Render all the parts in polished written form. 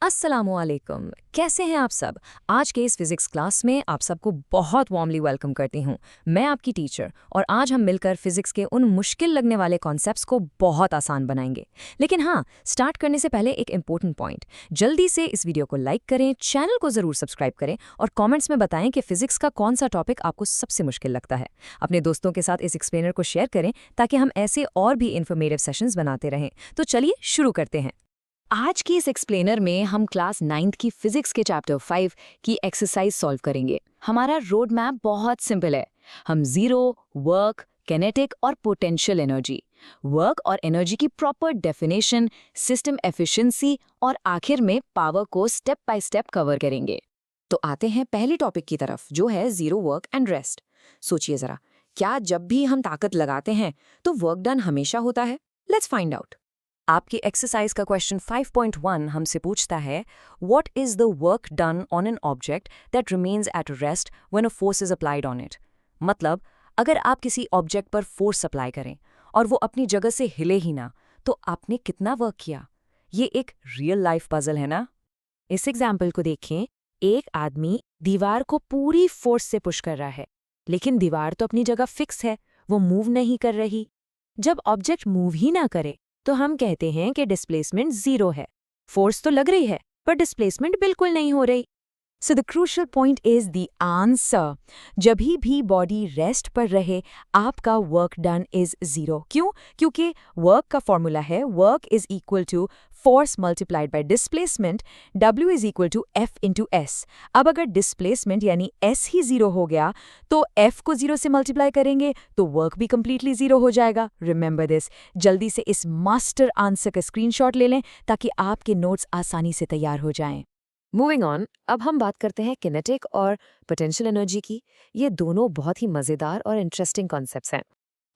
अस्सलामुअलैकुम। कैसे हैं आप सब? आज के इस फिजिक्स क्लास में आप सबको बहुत वार्मली वेलकम करती हूँ। मैं आपकी टीचर और आज हम मिलकर फिजिक्स के उन मुश्किल लगने वाले कॉन्सेप्ट्स को बहुत आसान बनाएंगे। लेकिन हाँ, स्टार्ट करने से पहले एक इम्पोर्टेंट पॉइंट। जल्दी से इस वीडियो को लाइक करें, चैनल को ज़रूर सब्सक्राइब करें और कॉमेंट्स में बताएं कि फिजिक्स का कौन सा टॉपिक आपको सबसे मुश्किल लगता है। अपने दोस्तों के साथ इस एक्सप्लेनर को शेयर करें ताकि हम ऐसे और भी इन्फॉर्मेटिव सेशंस बनाते रहें। तो चलिए शुरू करते हैं। आज की इस एक्सप्लेनर में हम क्लास 9th की फिजिक्स के चैप्टर 5 की एक्सरसाइज सॉल्व करेंगे। हमारा रोड मैप बहुत सिंपल है। हम जीरो, वर्क, किनेटिक और पोटेंशियल एनर्जी, वर्क और एनर्जी की प्रॉपर डेफिनेशन, सिस्टम एफिशिएंसी और आखिर में पावर को स्टेप बाय स्टेप कवर करेंगे। तो आते हैं पहले टॉपिक की तरफ, जो है जीरो, वर्क एंड रेस्ट। सोचिए जरा, क्या जब भी हम ताकत लगाते हैं तो वर्क डन हमेशा होता है? Let's find out. आपकी एक्सरसाइज का क्वेश्चन 5.1 हमसे पूछता है, what is the work done on an object that remains at rest when a force is applied on it. मतलब, अगर आप किसी ऑब्जेक्ट पर फोर्स अप्लाई करें और वो अपनी जगह से हिले ही ना, तो आपने कितना वर्क किया? ये एक रियल लाइफ पजल है ना। इस एग्जाम्पल को देखें। एक आदमी दीवार को पूरी फोर्स से पुश कर रहा है, लेकिन दीवार तो अपनी जगह फिक्स है, वो मूव नहीं कर रही। जब ऑब्जेक्ट मूव ही ना करे तो हम कहते हैं कि डिस्प्लेसमेंट जीरो है। फोर्स तो लग रही है पर डिस्प्लेसमेंट बिल्कुल नहीं हो रही। So the crucial point is the answer. जब भी बॉडी रेस्ट पर रहे, आपका वर्क डन इज जीरो। क्यों? क्योंकि वर्क का फॉर्मूला है work is equal to force multiplied by displacement, W is equal to F into S. अब अगर डिस्प्लेसमेंट यानी S ही जीरो हो गया तो F को जीरो से मल्टीप्लाई करेंगे तो वर्क भी कंप्लीटली जीरो हो जाएगा। Remember this. जल्दी से इस मास्टर आंसर का स्क्रीनशॉट ले लें ताकि आपके नोट्स आसानी से तैयार हो जाएं। मूविंग ऑन, अब हम बात करते हैं किनेटिक और पोटेंशियल एनर्जी की। ये दोनों बहुत ही मज़ेदार और इंटरेस्टिंग कॉन्सेप्ट्स हैं।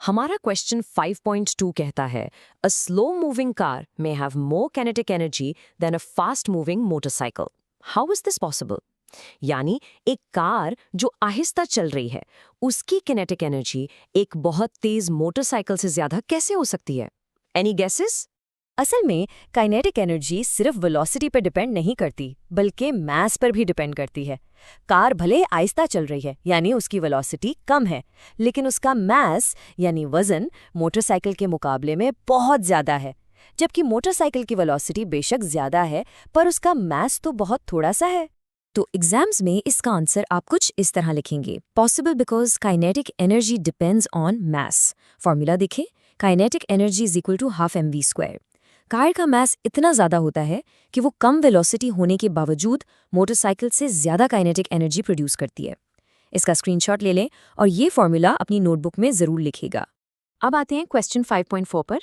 हमारा क्वेश्चन 5.2 कहता है, a slow moving car may have more kinetic energy than a fast moving motorcycle. How is this possible? यानी एक कार जो आहिस्ता चल रही है, उसकी किनेटिक एनर्जी एक बहुत तेज मोटरसाइकिल से ज्यादा कैसे हो सकती है? Any guesses? असल में काइनेटिक एनर्जी सिर्फ वेलोसिटी पर डिपेंड नहीं करती, बल्कि मास पर भी डिपेंड करती है। कार भले आहिस्ता चल रही है, यानी उसकी वेलोसिटी कम है, लेकिन उसका मास यानी वजन मोटरसाइकिल के मुकाबले में बहुत ज्यादा है। जबकि मोटरसाइकिल की वेलोसिटी बेशक ज्यादा है, पर उसका मास तो बहुत थोड़ा सा है। तो एग्जाम्स में इसका आंसर आप कुछ इस तरह लिखेंगे, possible because kinetic energy depends on mass. Formula देखें, kinetic energy is equal to half mv²। Car का मास इतना ज़्यादा होता है कि वो कम वेलोसिटी होने के बावजूद मोटरसाइकिल से ज़्यादा काइनेटिक एनर्जी प्रोड्यूस करती है। इसका स्क्रीनशॉट ले लें और ये फॉर्मूला अपनी नोटबुक में ज़रूर लिखेगा। अब आते हैं क्वेश्चन 5.4 पर।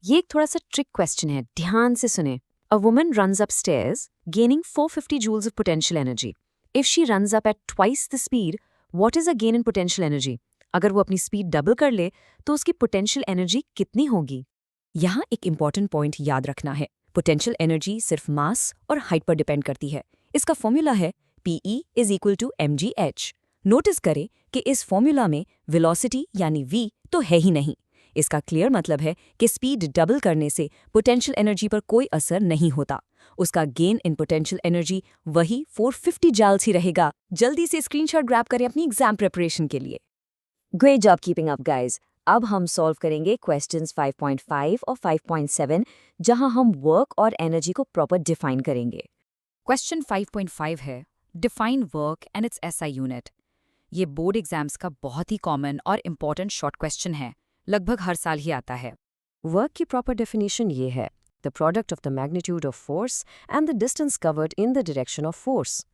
ये एक थोड़ा सा ट्रिक क्वेश्चन है, ध्यान से सुने। A woman runs up stairs gaining 450 joules of potential energy. If she runs up at twice the speed, what is a gain in potential energy? अगर वो अपनी स्पीड डबल कर ले तो उसकी पोटेंशियल एनर्जी कितनी होगी? यहाँ एक इम्पॉर्टेंट पॉइंट याद रखना है, पोटेंशियल एनर्जी सिर्फ मास और हाइट पर डिपेंड करती है। इसका फॉर्मूला है PE is equal to mgh। Notice करें कि इस फॉर्मूला में वेलोसिटी यानी v तो है ही नहीं। इसका क्लियर मतलब है कि स्पीड डबल करने से पोटेंशियल एनर्जी पर कोई असर नहीं होता। उसका गेन इन पोटेंशियल एनर्जी वही 450 जूल्स ही रहेगा। जल्दी से स्क्रीनशॉट ग्रैब करें अपनी एग्जाम प्रिपरेशन के लिए। Great job keeping up guys. अब हम सॉल्व करेंगे क्वेश्चंस 5.5 और 5.7, जहां हम वर्क और एनर्जी को प्रॉपर डिफाइन करेंगे। क्वेश्चन 5.5 है, define work and it's SI unit. ये बोर्ड एग्जाम्स का बहुत ही कॉमन और इम्पॉर्टेंट शॉर्ट क्वेश्चन है, लगभग हर साल ही आता है। वर्क की प्रॉपर डेफिनेशन ये है, the product of the magnitude of force and the distance covered in the direction of force.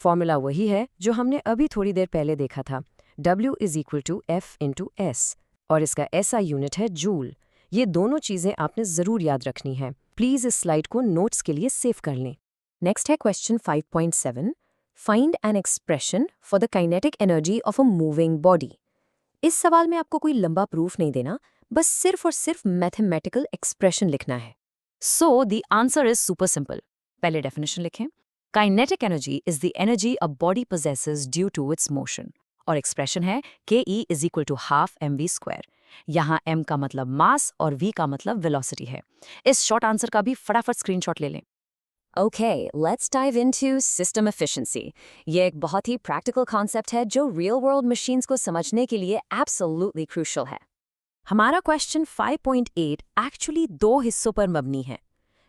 Formula वही है जो हमने अभी थोड़ी देर पहले देखा था, W is equal to F into S, और इसका SI यूनिट है जूल। ये दोनों चीज़ें आपने ज़रूर याद रखनी है। प्लीज़ इस स्लाइड को नोट्स के लिए सेव कर लें। नेक्स्ट है question 5.7, find an expression for the kinetic energy of a moving body. इस सवाल में आपको कोई लंबा प्रूफ नहीं देना, बस सिर्फ और सिर्फ मैथमेटिकल एक्सप्रेशन लिखना है। So the answer is super simple. पहले डेफिनेशन लिखें, kinetic energy is the energy a body possesses due to its motion. और एक्सप्रेशन है ke is equal to half mv²। यहाँ m का मतलब मास और v का मतलब वेलोसिटी है। इस शॉर्ट आंसर का भी फटाफट स्क्रीनशॉट ले लें। Okay, let's dive into system efficiency. ये एक बहुत ही practical concept है जो real world machines को समझने के लिए absolutely crucial है. हमारा क्वेश्चन 5.8 एक्चुअली 2 हिस्सों पर मबनी है.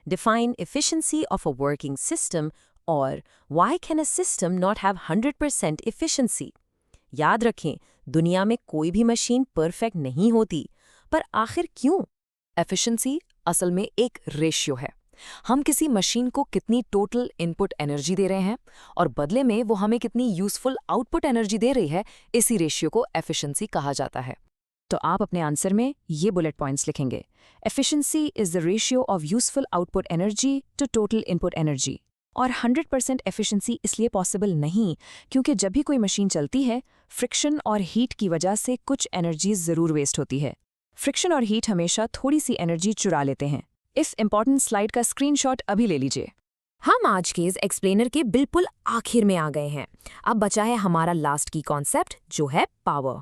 Define efficiency of a working system और why can a system not have 100% efficiency? याद रखें, दुनिया में कोई भी मशीन परफेक्ट नहीं होती, पर आखिर क्यों? एफिशिएंसी असल में एक रेशियो है. हम किसी मशीन को कितनी टोटल इनपुट एनर्जी दे रहे हैं और बदले में वो हमें कितनी यूजफुल आउटपुट एनर्जी दे रही है, इसी रेशियो को एफिशिएंसी कहा जाता है. तो आप अपने आंसर में ये बुलेट पॉइंट्स लिखेंगे. Efficiency is the ratio of useful output energy to total input energy. और 100% एफिशिएंसी इसलिए पॉसिबल नहीं क्योंकि जब भी कोई मशीन चलती है, फ्रिक्शन और हीट की वजह से कुछ एनर्जी ज़रूर वेस्ट होती है. फ्रिक्शन और हीट हमेशा थोड़ी सी एनर्जी चुरा लेते हैं. इस इंपॉर्टेंट स्लाइड का स्क्रीनशॉट अभी ले लीजिए. हम आज के इस एक्सप्लेनर के बिल्कुल आखिर में आ गए हैं. अब बचा है हमारा लास्ट की कॉन्सेप्ट जो है पावर.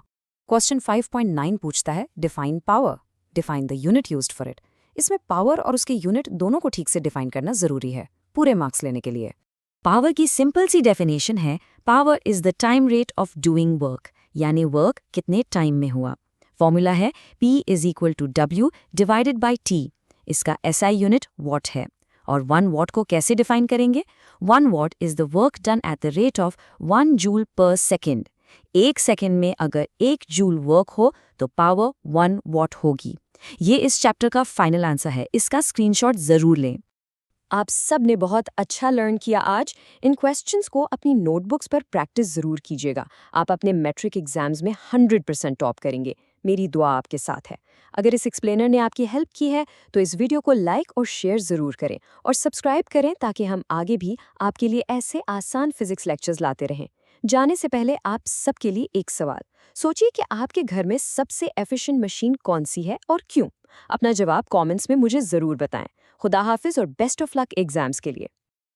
क्वेश्चन 5.9 पूछता है define power. Define the unit used for it. इसमें पावर और उसके यूनिट दोनों को ठीक से डिफाइन करना जरूरी है पूरे मार्क्स लेने के लिए. पावर की सिंपल सी डेफिनेशन है, power is the time rate of doing work, यानी वर्क कितने टाइम में हुआ. फॉर्मूला है P = W divided by T. इसका SI यूनिट वॉट है. और 1 वॉट को कैसे डिफाइन करेंगे? 1 what is the work done at the rate of 1 joule पर सेकेंड. 1 सेकेंड में अगर 1 जूल वर्क हो तो पावर 1 वॉट होगी. ये इस चैप्टर का फाइनल आंसर है. इसका स्क्रीनशॉट जरूर लें. आप सब ने बहुत अच्छा लर्न किया आज. इन क्वेश्चंस को अपनी नोटबुक्स पर प्रैक्टिस ज़रूर कीजिएगा. आप अपने मैट्रिक एग्जाम्स में 100% टॉप करेंगे. मेरी दुआ आपके साथ है. अगर इस एक्सप्लेनर ने आपकी हेल्प की है तो इस वीडियो को लाइक और शेयर ज़रूर करें और सब्सक्राइब करें ताकि हम आगे भी आपके लिए ऐसे आसान फिजिक्स लेक्चर्स लाते रहें. जाने से पहले आप सबके लिए एक सवाल. सोचिए कि आपके घर में सबसे एफिशिएंट मशीन कौन सी है और क्यों? अपना जवाब कमेंट्स में मुझे ज़रूर बताएं. खुदा हाफिज और बेस्ट ऑफ लक एग्जाम्स के लिए.